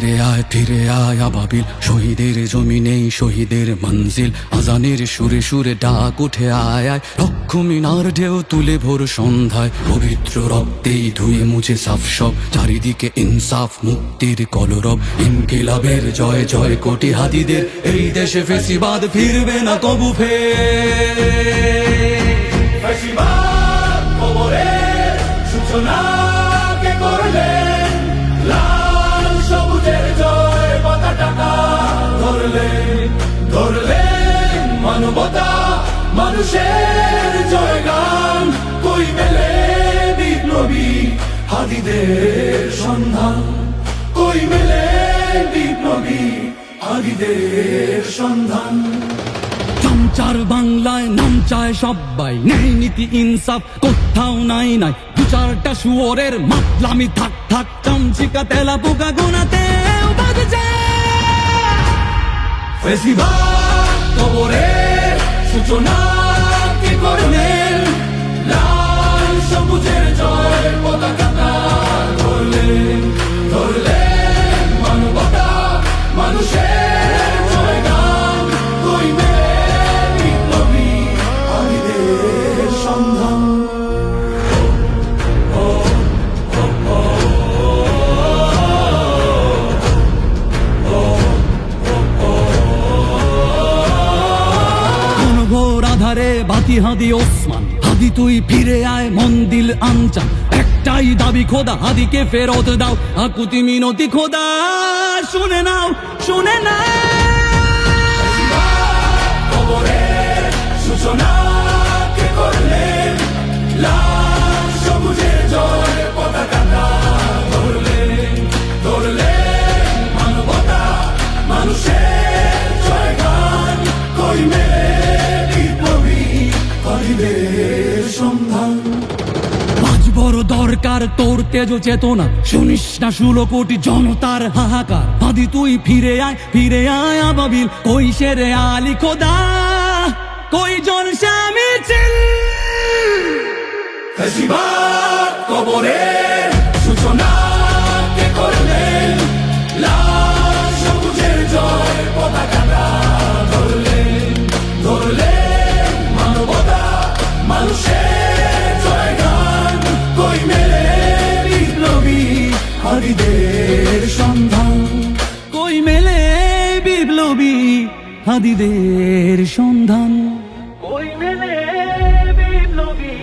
ফিরে আয় আবাবিল, শহীদের জমিনেই শহীদের মঞ্জিল। আজানের সুরে সুরে ডাক উঠে আয় আয়, রক্ষ মিনার ঢেউ তুলে ভোর সন্ধ্যায়। পবিত্র রক্তেই ধুয়ে মুছে সাফ সব, চারিদিকে ইনসাফ মুক্তির কলরব। ইনকিলাবের জয় জয় কোটি হাদিদের, এই দেশে ফেসিবাদ ফিরবে না কবু ফের। ফেসিবাদ কবরের সূচনা কে করলেন? লাল সবুজের জয় পতাকা ধরলেন মানবতা মানুষের জয়গান। কই মেলে বিপ্লবী হাদিদের সন্ধান? কই মেলে বিপ্লবী হাদিদের সন্ধান? চামচার বাংলায় নাম চায় সবাই, নেই নীতি ইনসাফ কোথাও নাই নাই। দু চারটা শুয়োরের মাতলামি থাক থাক, চামচিকা তেলা পোকা গোনাতেও বাজছে। ফেসিবাদ কবরের সূচনা কে করলেন? লাল সবুজের জয় পতাকা ধরলেন মানবতা মানুষের জয়গান। কই মেলে বিপ্লবী হাদিদের সন্ধান? ঘোর আধারে বাতি হাদি ওসমান, হাদি তুই ফিরে আয় মন দিল আনচান। একটাই দাবি খোদা, হাদিকে ফেরত দাও, আকুতি মিনতি খোদা শুনে নাও শুনে নাও। কবরের সূচনা কে করলেন? লাল সবুজের জয় পতাকা ধরলেন মানবতা মানুষের জয়গান। কই মেলে বিপ্লবী হাদিদের সন্ধান? আজ বড় দরকার তোর তেজ চেতনা, শুনিস না 16 কোটি জনতার হাহাকার। হাদি তুই ফিরে আয় আবাবিল, কই শেরে আলী খোদা, কই জলসা মিছিল। ফেসিবাদ কবরের সূচনা কে করলেন? লাল সবুজের জয় পতাকা ধরলেন মানবতা মানুষের জয়গান। কই মেলে বিপ্লবী হাদিদের সন্ধান? কই মেলে বিপ্লবী হাদিদের সন্ধান? কই মেলে বিপ্লবী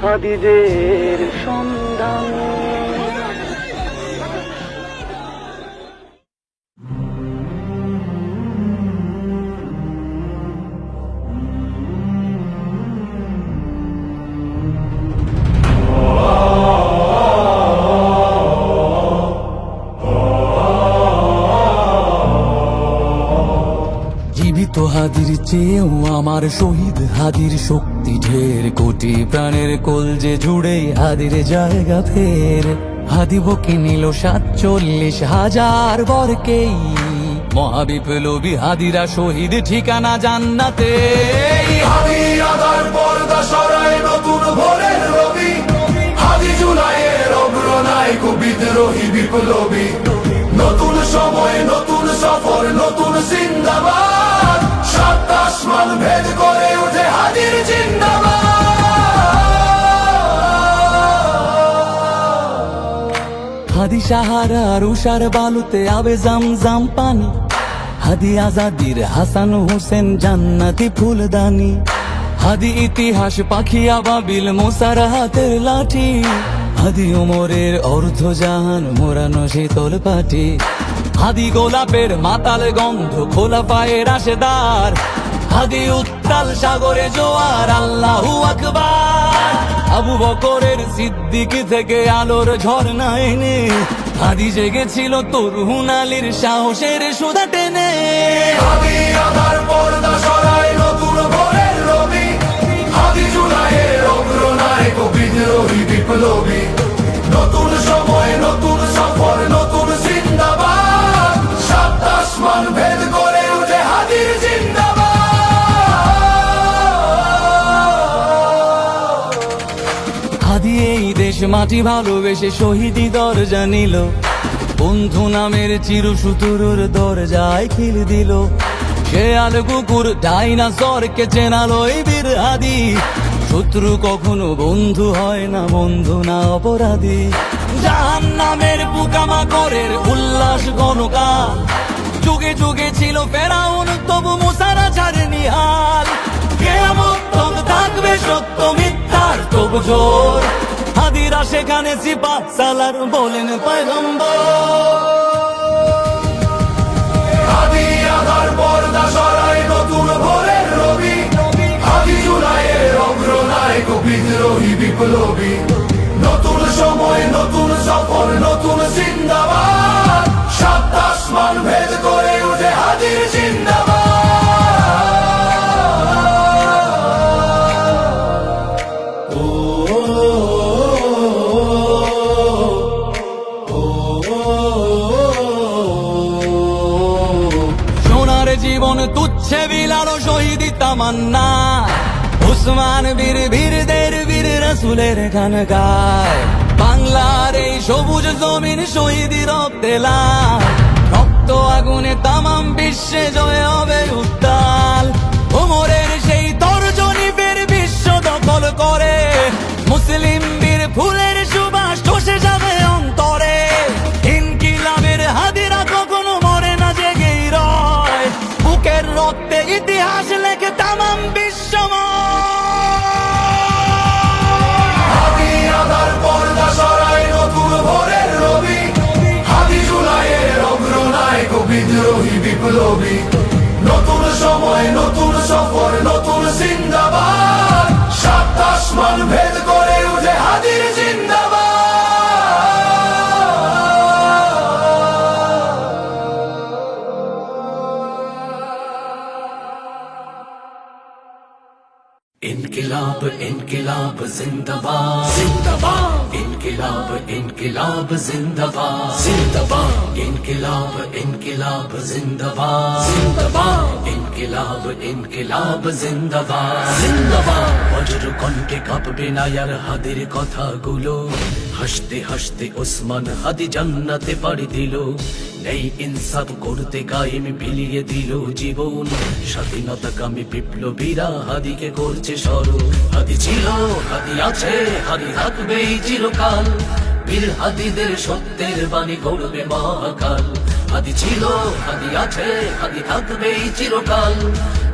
হাদিদের সন্ধান? জীবিত হাদির চেয়েও আমার শহীদ হাদির শক্তি ঢের। কোটি প্রাণের কলজে জুড়ে হাদির জায়গা ফের। হাদি বকে নিল 47,000 বরকেই, মহাবিপ্লবী হাদিরা শহীদ ঠিকানা জান্নাতে। হাদি আদার পর্দা সরায় নতুন ভোরের রবি। হাদি জুলাইয়ের অগ্রনায়ক বিদ্রোহী বিপ্লবী। নতুন সময় নতুন সফর নতুন জিন্দাবাদ। 7 আসমান ভেদ করে উঠে হাদির জিন্দাবাদ। হাদি সাহারার উষার বালুতে আবে জামজাম পানি। হাদি আজাদির হাসান হোসেন জান্নাতি ফুলদানি। হাদি ইতিহাস পাখি আবাবিল মোসার হাতের লাঠি। হাদি ওমরের অর্ধজাহান মোরানো শীতল পাটি। হাদি গোলাপের মাতাল গন্ধ খোলা পায়ের আশেদার। হাদি উত্তাল সাগরে জোয়ার আল্লাহু আকবার। আবু বকরের সিদ্দিক থেকে আলোর ঝর্ণা এনে, হাদি জেগেছিল তরুণ আলীর সাহসের সুধা টেনে। হাদি আদার পর্দা সরায় নতুন ভোরের রবি। হাদি জুলাইয়ের অগ্রনায়ক বিদ্রোহী বিপ্লবী। নতুন সময় নতুন সফর নতুন জিন্দাবাদ। 7 আসমান ভেদ করে উঠে হাদির জিন্দাবাদ। হাদি এই দেশ মাটি ভালোবেসে শহীদি দরজা নিল। বন্ধু নামের চিরসুতুরুর দরজায় খিল দিল। শেয়াল কুকুর ডাইনাসরকে চেনালোই বীর হাদি। শত্রু কখনো বন্ধু হয় না, বন্ধু না অপরাধী। জাহান্নামের পোকামাকড়ের উল্লাস গণকাল, যুগে যুগে ছিল ফেরাউন তবু মুসারা ছাড়েনি হাল। কিয়ামত তক থাকবে সত্য মিথ্যার তবু জোর, হাদিরা সেখানে সিপাহ সালার বলেন পয়গম্বর। হাদি আধার পর্দা সরাই নতুন ভোরের রবি, হাদি জুলাইয়ের অগ্রনায়ক বিদ্রোহী বিপ্লবী। নতুন সময় নতুন সফর নতুন জিন্দাবাদ, সাত আসমান ভেদ করে উঠে হাদির জিন্দাবাদ। সোনার জীবন তুচ্ছে বিলালো শহীদি তামান্না, উসমান বীর বীরদের বীর রাসূলের গান গায়। বাংলার এই সবুজ জমিন শহীদি রক্তে লাল, রক্ত আগুনে তামাম বিশ্বে জয় হবে উত্তাল। ওমরের সেই তর্জনী বীর বিশ্ব দখল করে, মুসলিম বীর ফুলের সুবাস চষে যাবে অন্তরে। ইনকিলাবের হাদিরা কখনো মরে না, জেগেই রয়, বুকের রক্তে ইতিহাস লেখে তামাম বিশ্বময়। হাদি আধার পর্দা সরাই নতুন ভোরের রবি, হাদি জুলাইয়ের অগ্রনায়ক বিদ্রোহী বিপ্লবী। নতুন সময় নতুন সফর নতুন জিন্দাবাদ, সাত আসমান ভেদ করে উঠে হাদির জিন্দাবাদ। इनकिलाब इनकिलाब जिंदाबाद जिंदाबाद, इनकिलाब इनकिलाब जिंदाबाद जिंदाबाद, इनकिलाब इनकिलाब जिंदाबाद जिंदाबाद, इनकिलाब इनकिलाब जिंदाबाद जिंदाबाद। বজ্র কণ্ঠে কাঁপবে না আর হাদির কথাগুলো, হাসতে হাসতে ওসমান হাদি জান্নাতে পাড়ি দিল। নেই ইনসাফ করতে কায়েম বিলিয়ে দিল জীবন, স্বাধীনতাকামী বিপ্লবীরা হাদিকে করছে স্মরণ। হাদি ছিল, হাদি আছে, হাদি থাকবে চিরকাল, বীর হাদিদের সত্যের বাণী গড়বে মহাকাল। হাদি ছিল, হাদি আছে, হাদি থাকবে চিরকাল,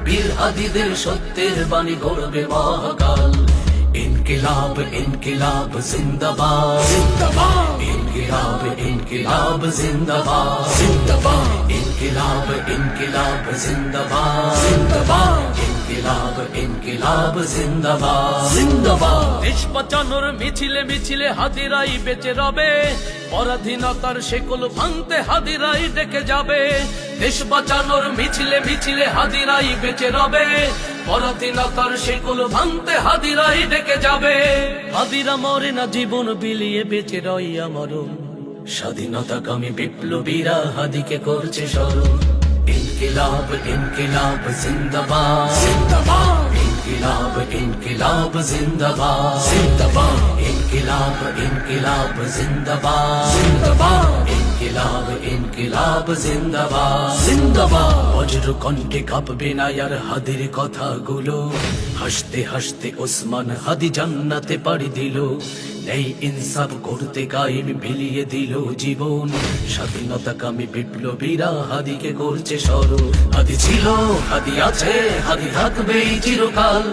বীর হাদিদের সত্যের বাণী গড়বে মহাকাল। इनकिलाब इनकिलाब जिंदाबाद जिंदाबाद, इनकिलाब इनकिलाब जिंदाबाद जिंदाबाद, इनकिलाब इनकिलाब जिंदाबाद जिंदाबाद, इनकिलाब इनकिलाब जिंदाबाद जिंदाबाद। দেশ বাঁচানোর মিছিলে মিছিলে হাদিরাই বেঁচে রবে, পরাধীনতার শেকল ভাঙতে হাদিরাই ডেকে যাবে। দেশ বাঁচানোর মিছিলে মিছিলে হাদিরাই বেঁচে রবে, পরাধীনতার শেকল ভাঙতে হাদিরাই ডেকে যাবে। হাদিরা মরে না, জীবন বিলিয়ে বেঁচে রই আমরণ, স্বাধীনতাকামী বিপ্লবীরা হাদিকে করছে স্মরণ। इनकिलाब इनकिलाब जिंदाबाद जिंदाबाद, इनकिलाब इनकिलाब जिंदाबाद जिंदाबाद, इनकिलाब इनकिलाब जिंदाबाद जिंदाबाद, इनकिलाब इनकिलाब जिंदाबाद जिंदाबाद। বজ্র কণ্ঠে কাঁপবে না আর হাদির কথাগুলো, হাসতে হাসতে ওসমান হাদি জান্নাতে পাড়ি দিল। নেই ইনসাফ করতে কায়েম বিলিয়ে দিল জীবন, স্বাধীনতাকামী বিপ্লবীরা হাদিকে করছে স্মরণ। হাদি ছিল, হাদি আছে, হাদি থাকবে চিরকাল,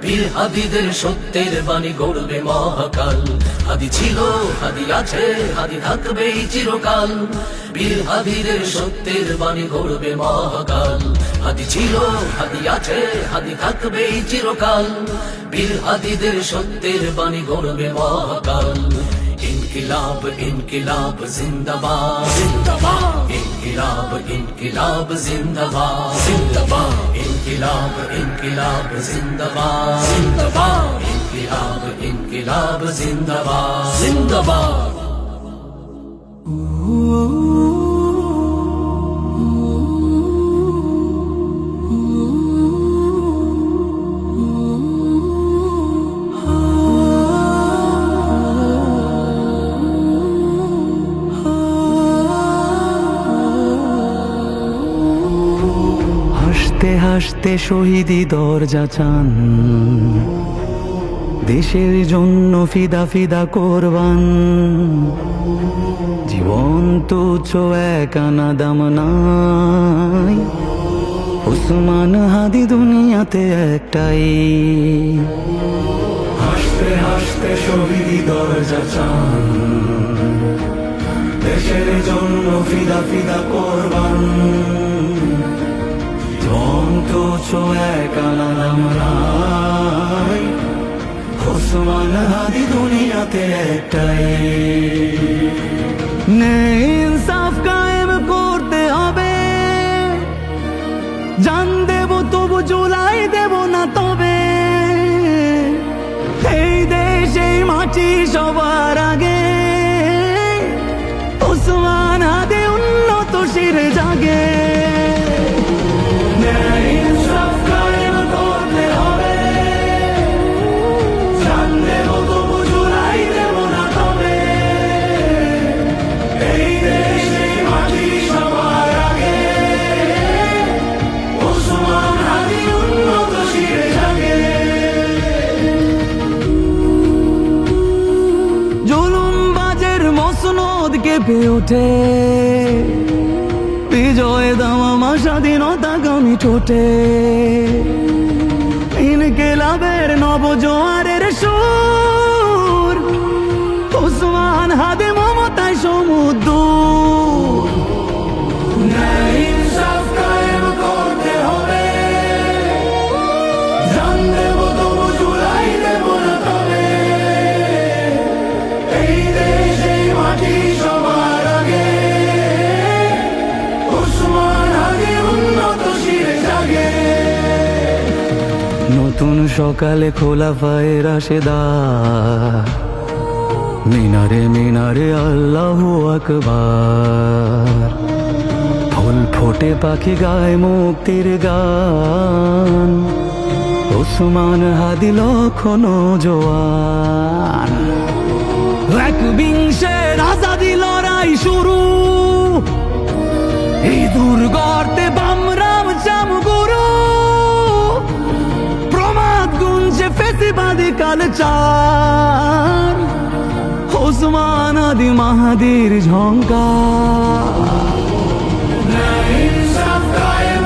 বীর হাদিদের সত্যের বাণী গড়বে মহাকাল। হাদি ছিল, হাদি আছে, হাদি থাকবে চিরকাল, বীর হাদিদের সত্যের বাণী গড়বে মহাকাল। হাদি ছিল, হাদি আছে, হাদি থাকবে চিরকাল, বীর হাদিদের সত্যের বাণী গড়বে মহাকাল। इनकिलाब इनकिलाब जिंदाबाद जिंदाबाद, इनकिलाब इनकिलाब जिंदाबाद जिंदाबाद, इनकिलाब इनकिलाब जिंदाबाद जिंदाबाद, इनकिलाब इनकिलाब जिंदाबाद जिंदाबाद। হাসতে হাসতে শহীদি দরজা চান, দেশের জন্য ফিদা ফিদা কোরবান। জীবন তুচ্ছ এক আনা দাম নাই, ওসমান হাদি দুনিয়াতে একটাই। হাসতে হাসতে শহীদি দরজা চান, দেশের জন্য ফিদা ফিদা কোরবান। জীবন তুচ্ছ এক আনা দাম নাই, ওসমান হাদি দুনিয়াতে একটাই। ন্যায় ইনসাফ কায়েম করতে হবে, জান দেব তবু জুলাই দেব না তবে। এই দেশ এই মাটি সবার আগে, ওসমান হাদি উন্নত শিরে জাগে। ন্যায় ইনসাফ কায়েম করতে হবে, জান দেব তবু জুলাই দেব না তবে। এই দেশ এই মাটি সবার আগে, ওসমান হাদি উন্নত শিরে জাগে। জুলুমবাজের মসনদ কেঁপে ওঠে, বিজয় দামামা স্বাধীনতাগামী ঠোঁটে। ইনকিলাবের নবজোয়ারের সুর, ওসমান হাদি মমতায় সমুদ্র। ন্যায় ইনসাফ কায়েম করতে হবে, জান দেব তবু জুলাই দেব না তবে। এই দেশ এই মাটি সবার আগে, ওসমান হাদি উন্নত শিরে জাগে। নতুন সকালে খোলাফায়ে রাশেদার, মিনারে মিনারে আল্লাহু আকবার। ফুল ফোটে পাখি গায় মুক্তির গান, ওসমান হাদি লক্ষণ জোয়ান। একবিংশের আজাদি লড়াই শুরু, এই দুর্গতে বামরাম চামগুরু। প্রমাদ গুঞ্জে ফেসিবাদী কালচার, ওসমান হাদি মাহাদির ঝঙ্কার। ন্যায় ইনসাফ কায়েম